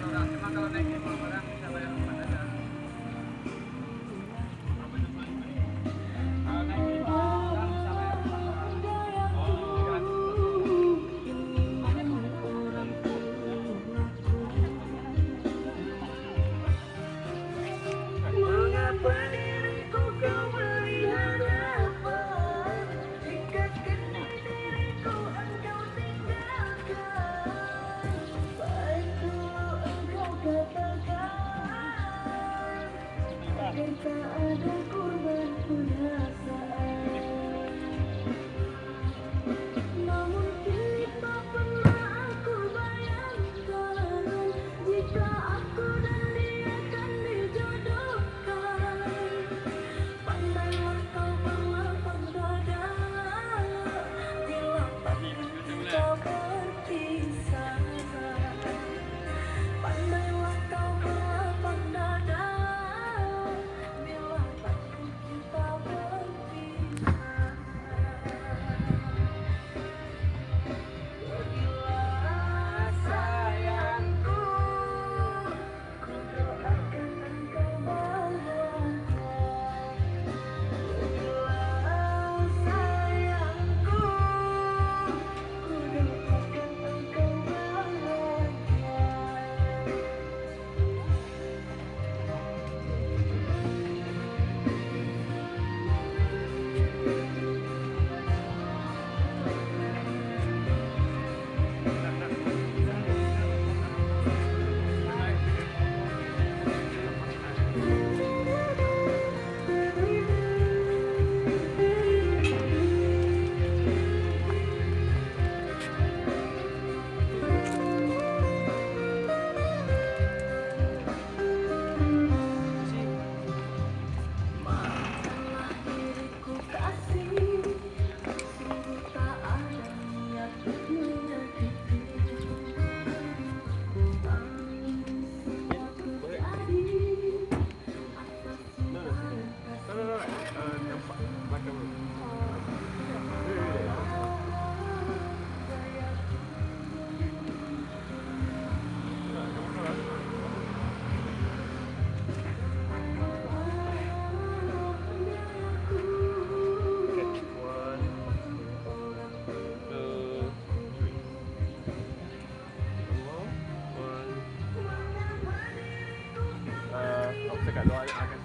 orang. Cuma kalau naik 5 orang bisa bayar 4 aja. Kalau naik 5 orang bisa bayar 4 orang. Mengapa diriku kau melihat apa? Jika kini diriku engkau tinggalkan, baik dulu engkau katakan agar tak ada korban perasaan. Namun kini tak pernah aku bayangkan jika aku dan dia kan dijodohkan. Pandailah kau berlapang dada bila kau berpisah. Pandailah kau berlapang dada bila kita berpisah. Pergilah sayangku, ku doakan engkau bahagia. Pergilah sayangku, ku doakan engkau bahagia. Maafkanlah diriku kasih, sungguh tak ada niat menyakiti. Semua terjadi atas Aku cakap doa akan